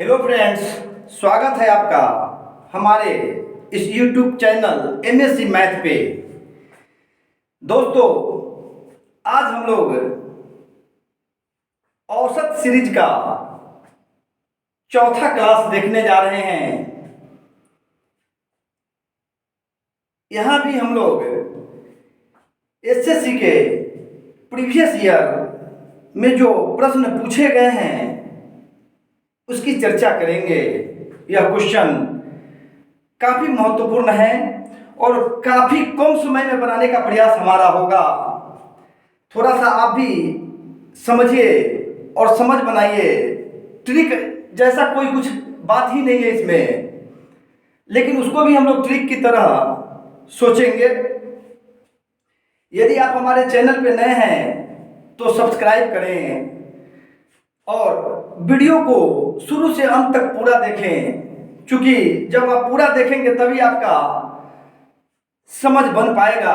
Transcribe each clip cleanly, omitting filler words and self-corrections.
Hello friends, स्वागत है आपका हमारे इस YouTube चैनल MSc मैथ पे। दोस्तों, आज हम लोग औसत सीरीज का चौथा क्लास देखने जा रहे हैं। यहाँ भी हम लोग SSC के प्रीवियस ईयर में जो प्रश्न पूछे गए हैं उसकी चर्चा करेंगे। यह क्वेश्चन काफ़ी महत्वपूर्ण है और काफ़ी कम समय में बनाने का प्रयास हमारा होगा। थोड़ा सा आप भी समझिए और समझ बनाइए। ट्रिक जैसा कोई कुछ बात ही नहीं है इसमें, लेकिन उसको भी हम लोग ट्रिक की तरह सोचेंगे। यदि आप हमारे चैनल पे नए हैं तो सब्सक्राइब करें और वीडियो को शुरू से अंत तक पूरा देखें, क्योंकि जब आप पूरा देखेंगे तभी आपका समझ बन पाएगा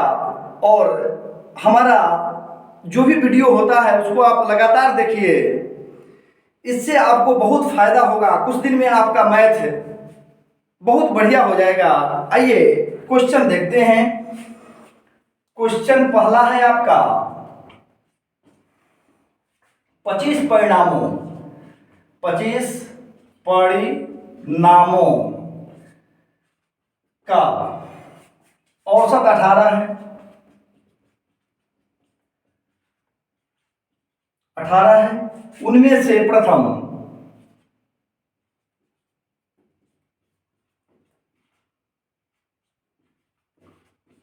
और हमारा जो भी वीडियो होता है उसको आप लगातार देखिए। इससे आपको बहुत फायदा होगा। कुछ दिन में आपका मैथ बहुत बढ़िया हो जाएगा। आइए क्वेश्चन देखते हैं। क्वेश्चन पहला है आपका 25 परिणामों का औसत 18 है। 18 है। उनमें से प्रथम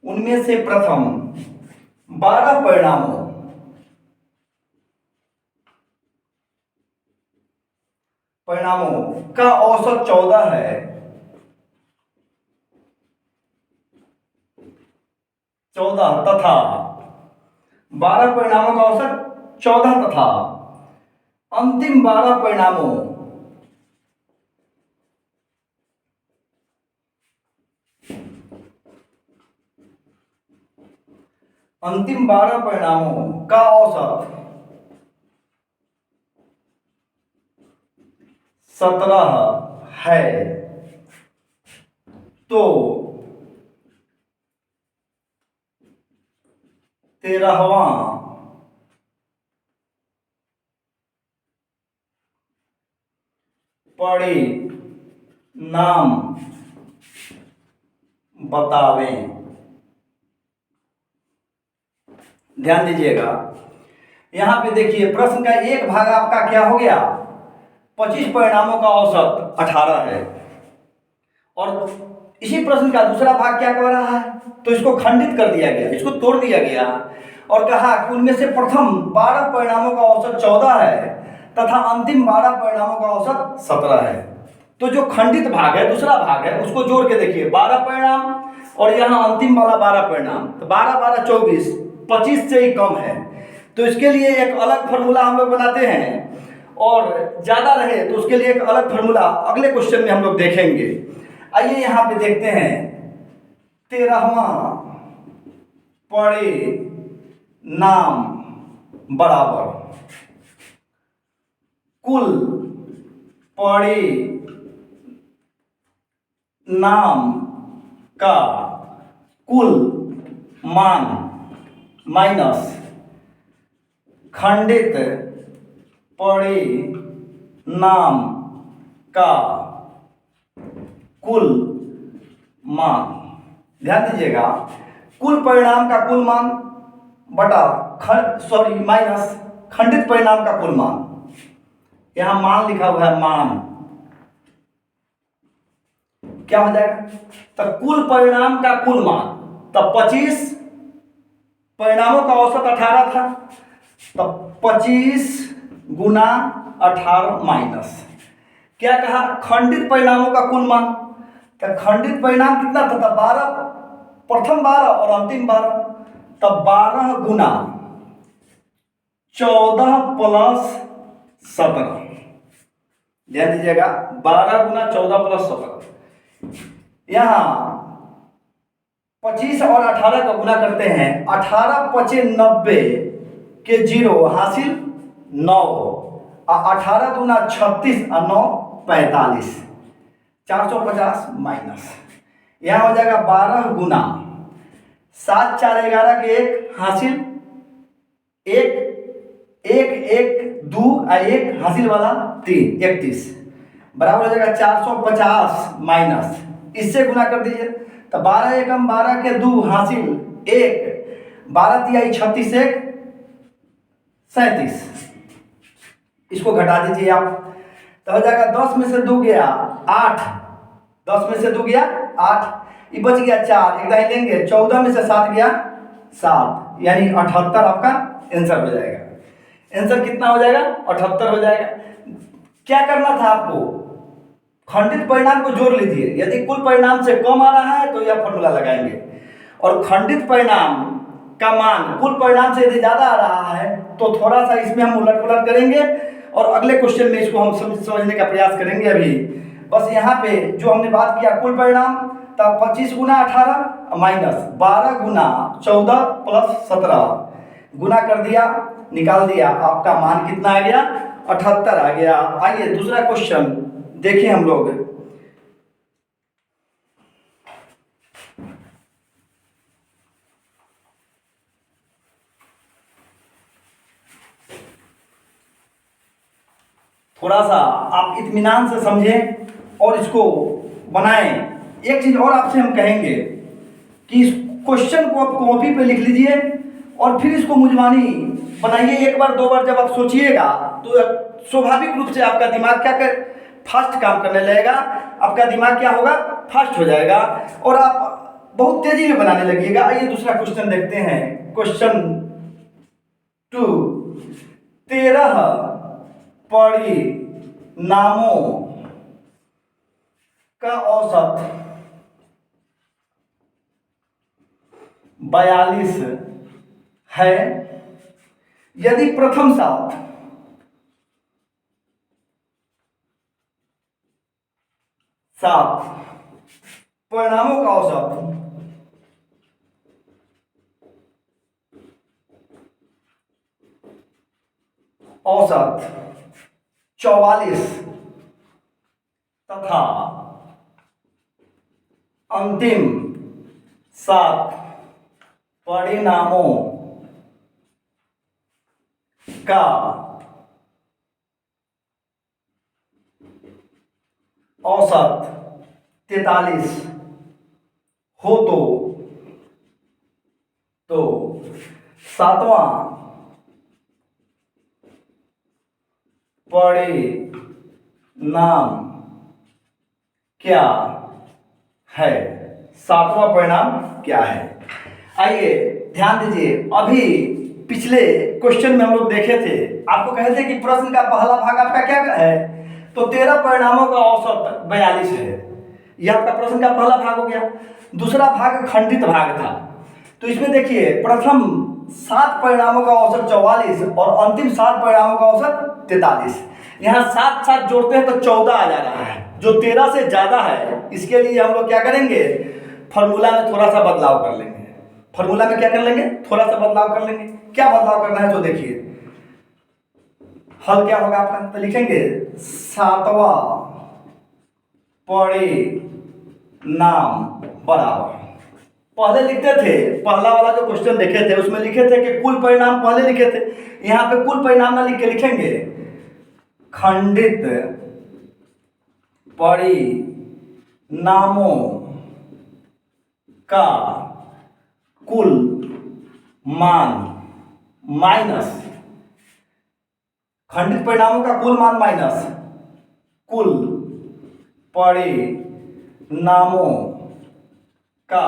उनमें से प्रथम 12 परिणामों का औसत 14 है। 14 तथा 12 परिणामों का औसत 14 तथा अंतिम 12 परिणामों का औसत 17 है। तो 13वां परिणाम बतावें। ध्यान दीजिएगा, यहां पे देखिए प्रश्न का एक भाग आपका क्या हो गया, 25 परिणामों का औसत 18 है, और इसी प्रश्न का दूसरा भाग क्या कह रहा है, तो इसको खंडित कर दिया गया, इसको तोड़ दिया गया और कहा कि उनमें से प्रथम 12 परिणामों का औसत 14 है तथा अंतिम 12 परिणामों का औसत 17 है। तो जो खंडित भाग है, दूसरा भाग है, उसको जोड़ के देखिए, 12 परिणाम और यहाँ अंतिम वाला 12 परिणाम, तो 12 12 24, 25 से ही कम है। तो इसके लिए एक अलग फार्मूला हम लोग बनाते हैं और ज़्यादा रहे तो उसके लिए एक अलग फार्मूला अगले क्वेश्चन में हम लोग देखेंगे। आइए यहाँ पे देखते हैं 13वां परिणाम बराबर कुल परिणाम का कुल मान माइनस खंडित परिणाम का कुल मान। ध्यान दीजिएगा, कुल परिणाम का कुल मान बटा माइनस खंडित परिणाम का कुल मान। यहां मान लिखा हुआ है, मान क्या हो जाएगा, तो कुल परिणाम का कुल मान, तब 25 परिणामों का औसत 18 था, तब 25 गुना 18 माइनस क्या कहा, खंडित परिणामों का कुल मान। तो खंडित परिणाम कितना था, तब 12, प्रथम 12 और अंतिम 12, तब 12 गुना 14 प्लस 17। ध्यान दीजिएगा, 12 गुना 14 प्लस 17। यहां 25 और 18 का गुना करते हैं, 18 पचे 90 के 0 हासिल 9, 18 दूना 36 और 9 45, 450 माइनस, यहाँ हो जाएगा 12 गुना 7 4 11 के 1 हासिल, एक एक एक 2 1 हासिल वाला 3 31 बराबर हो जाएगा 450 माइनस, इससे गुना कर दीजिए तो 12 एकम 12 के 2 हासिल 1, 12 तिहाई 36 1 37, इसको घटा दीजिए आप तो हो जाएगा 10 में से 2 गया 8, 10 में से 2 गया 8, ये बच गया 4, एक दाई लेंगे 14 में से 7 गया 7, यानी 78 आपका आंसर हो जाएगा। आंसर कितना हो जाएगा? 78 हो जाएगा। क्या करना था आपको? खंडित परिणाम को जोड़ लीजिए, यदि कुल परिणाम से कम आ रहा है तो यह फॉर्मूला लगाएंगे, और खंडित परिणाम का मान कुल परिणाम से यदि ज्यादा आ रहा है तो थोड़ा सा इसमें हम उलट पुलट करेंगे और अगले क्वेश्चन में इसको हम समझने का प्रयास करेंगे। अभी बस यहाँ पे जो हमने बात किया कुल परिणाम, तब 25 गुना 18 माइनस 12 गुना 14 प्लस 17 गुना कर दिया, निकाल दिया, आपका मान कितना आ गया? 78 आ गया। आइए दूसरा क्वेश्चन देखिए हम लोग। थोड़ा सा आप इत्मीनान से समझें और इसको बनाएं। एक चीज और आपसे हम कहेंगे कि इस क्वेश्चन को आप कॉपी पे लिख लीजिए और फिर इसको मुजवानी बनाइए। एक बार दो बार जब आप सोचिएगा तो स्वाभाविक रूप से आपका दिमाग क्या कर फास्ट काम करने लगेगा, आपका दिमाग क्या होगा? फास्ट हो जाएगा और आप बहुत तेजी में बनाने लगिएगा। आइए दूसरा क्वेश्चन देखते हैं। क्वेश्चन 2, 13 परिणामों का औसत 42 है यदि प्रथम 7 परिणामों का औसत 44 तथा अंतिम 7 परिणामों का औसत 43 हो तो सातवां परिणाम क्या है? सातवां परिणाम क्या है? आइए ध्यान दीजिए। अभी पिछले क्वेश्चन में हम लोग देखे थे, आपको कहे थे कि प्रश्न का पहला भाग आपका क्या है? तो 13 परिणामों का औसत 42 है, यह आपका प्रश्न का पहला भाग हो गया। दूसरा भाग खंडित भाग था, तो इसमें देखिए प्रथम 7 परिणामों का औसत 44 और अंतिम 7 परिणामों का औसत 43। यहाँ 7 7 जोड़ते हैं तो 14 आ जा रहा है, जो 13 से ज्यादा है। इसके लिए हम लोग क्या करेंगे? फॉर्मूला में थोड़ा सा बदलाव कर लेंगे। फॉर्मूला में क्या कर लेंगे? थोड़ा सा बदलाव कर लेंगे। क्या बदलाव करना है तो देखिए, हल क्या होगा आपका? तो लिखेंगे 7वां परिणाम बराबर, पहले लिखते थे, पहला वाला जो क्वेश्चन देखे थे उसमें लिखे थे कि कुल परिणाम पहले लिखे थे, यहाँ पे कुल परिणाम ना लिख के लिखेंगे खंडित परिणामों का कुल मान माइनस, खंडित परिणामों का कुल मान माइनस कुल परिणामों का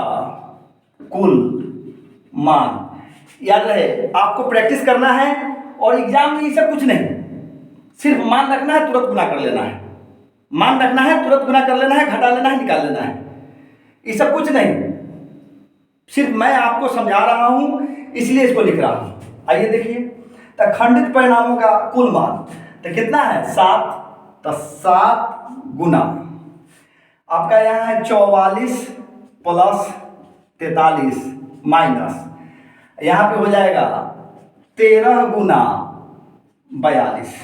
कुल मान। याद रहे, आपको प्रैक्टिस करना है और एग्जाम में ये सब कुछ नहीं, सिर्फ मान रखना है, तुरंत गुना कर लेना है, मान रखना है, तुरंत गुना कर लेना है, घटा लेना है, निकाल लेना है, ये सब कुछ नहीं। सिर्फ मैं आपको समझा रहा हूं इसलिए इसको लिख रहा हूं। आइए देखिए, तो खंडित परिणामों का कुल मान तो कितना है? 7, तो 7 गुना आपका यहाँ है 44 प्लस 43 माइनस, यहाँ पे हो जाएगा 13 गुना 42।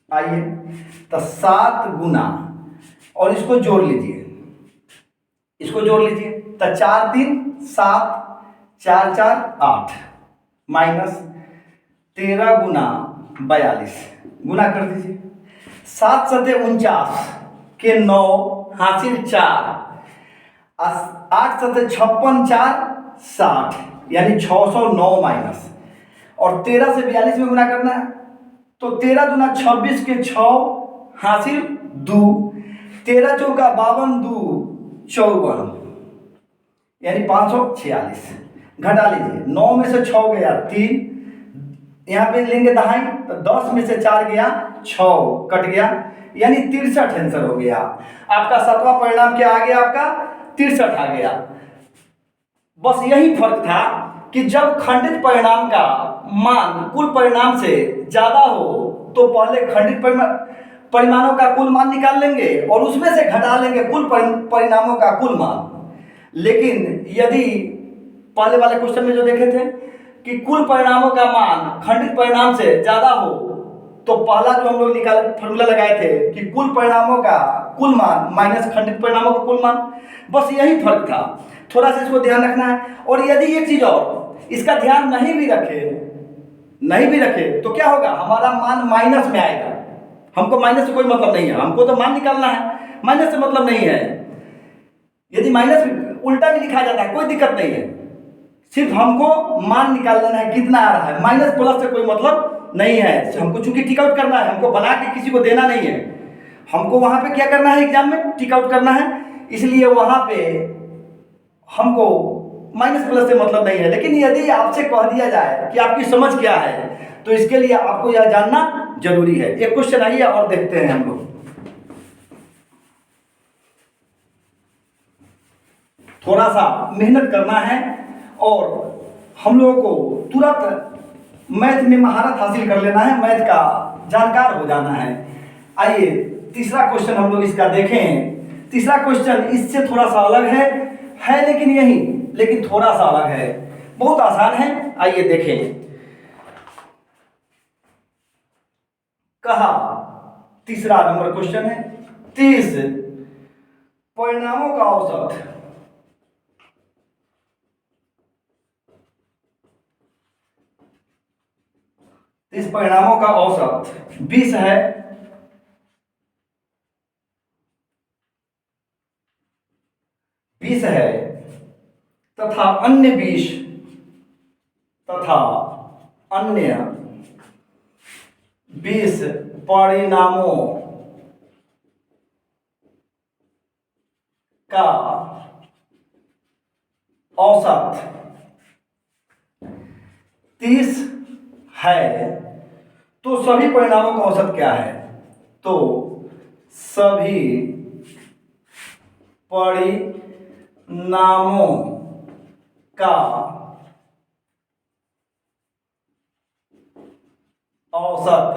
आइए, तो 7 गुना, और इसको जोड़ लीजिए, इसको जोड़ लीजिए, तो 4 3 7, 4 4 8, माइनस 13 गुना 42, गुना कर दीजिए। 7 सते 49 के 9 हासिल 4, 8 सते 56 4 60, यानी 609 माइनस, और 13 से 42 में गुना करना है, तो 13 दूना 26 के 6 हासिल 2, 13 चौका 52 2 54, यानी 546। घटा लीजिए, 9 में से 6 गया 3, यहाँ पे लेंगे दहाई, तो 10 में से 4 गया 6, कट गया, यानी 63 आंसर हो गया आपका। 7वां परिणाम क्या आ गया आपका? 63 आ गया। बस यही फर्क था कि जब खंडित परिणाम का मान कुल परिणाम से ज्यादा हो तो पहले खंडित परिमाणों का कुल मान निकाल लेंगे और उसमें से घटा लेंगे कुल परिणामों का कुल मान। लेकिन यदि पहले वाले क्वेश्चन में जो देखे थे कि कुल परिणामों का मान खंडित परिणाम से ज्यादा हो, तो पहला जो हम लोग निकाल फॉर्मूला लगाए थे कि कुल परिणामों का कुल मान माइनस खंडित परिणामों का कुल मान, बस यही फर्क था। थोड़ा सा इसको ध्यान रखना है। और यदि एक चीज और, इसका ध्यान नहीं भी रखे तो क्या होगा, हमारा मान माइनस में आएगा। हमको माइनस से कोई मतलब नहीं है, हमको तो मान निकालना है, माइनस से मतलब नहीं है। यदि माइनस उल्टा भी लिखा जाता है कोई दिक्कत नहीं है, सिर्फ हमको मान निकाल लेना है कितना आ रहा है। माइनस प्लस से कोई मतलब नहीं है, हमको चूंकि टिक आउट करना है, हमको बना के किसी को देना नहीं है, हमको वहां पे क्या करना है, एग्जाम में टिक आउट करना है। इसलिए वहां पे हमको माइनस प्लस से मतलब नहीं है। लेकिन यदि आपसे कह दिया जाए कि आपकी समझ क्या है, तो इसके लिए आपको यह जानना जरूरी है। एक क्वेश्चन आइए और देखते हैं हम लोग। थोड़ा सा मेहनत करना है और हम लोगों को तुरंत मैथ में महारत हासिल कर लेना है, मैथ का जानकार हो जाना है। आइए तीसरा क्वेश्चन हम लोग इसका देखें। तीसरा क्वेश्चन इससे थोड़ा सा अलग है लेकिन यही, लेकिन थोड़ा सा अलग है, बहुत आसान है। आइए देखें। कहा तीसरा नंबर क्वेश्चन है, 30 परिणामों का औसत 30 परिणामों का औसत 20 है, 20 है तथा अन्य 20 परिणामों का औसत 30 है, तो सभी परिणामों का औसत क्या है? तो सभी परिणामों का औसत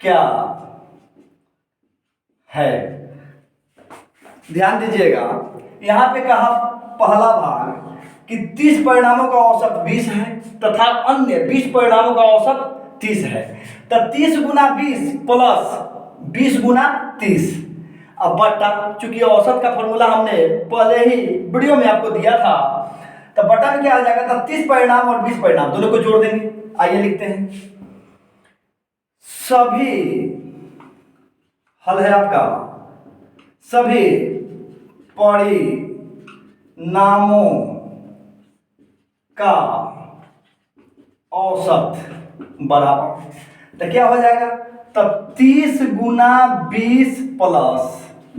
क्या है? ध्यान दीजिएगा, यहां पे कहा पहला भाग कि 30 परिणामों का औसत 20 है तथा अन्य 20 परिणामों का औसत 30 है। तो 30 गुना 20 प्लस 20 गुना 30, अब बट्टा, चूंकि औसत का फॉर्मूला हमने पहले ही वीडियो में आपको दिया था, तो बट्टा में क्या आ जाएगा, तो 30 परिणाम और 20 परिणाम दोनों को जोड़ देंगे। आइए लिखते हैं, सभी हल है आपका, सभी परिणामों का औसत बराबर, तो क्या हो जाएगा, तब 30 गुना 20 प्लस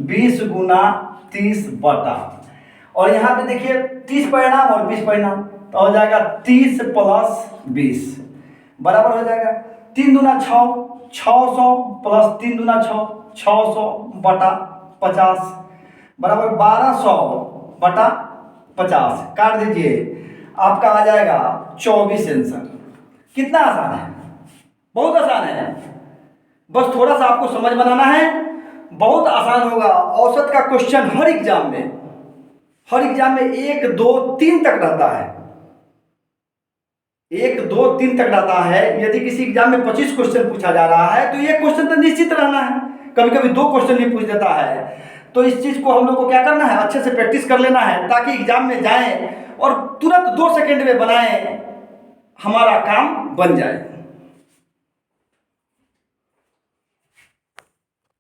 20 गुना 30 बटा, और यहां पे देखिए 30 परिणाम और 20 परिणाम, तो हो जाएगा 30 प्लस 20 बराबर हो जाएगा 3 दूना 6, 600 प्लस 3 दूना 6, 600 बटा 50 बराबर 1200 बटा 50, काट दीजिए, आपका आ जाएगा 24 आंसर। कितना आसान है, बहुत आसान है, बस थोड़ा सा आपको समझ बनाना है, बहुत आसान होगा। औसत का क्वेश्चन हर एग्जाम में 1 2 3 तक रहता है, 1 2 3 तक रहता है। यदि किसी एग्जाम में 25 क्वेश्चन पूछा जा रहा है तो एक क्वेश्चन तो निश्चित रहना है, कभी कभी 2 क्वेश्चन भी पूछ देता है। तो इस चीज़ को हम लोग को क्या करना है, अच्छे से प्रैक्टिस कर लेना है ताकि एग्जाम में जाएं और तुरंत 2 सेकंड में बनाएं, हमारा काम बन जाए।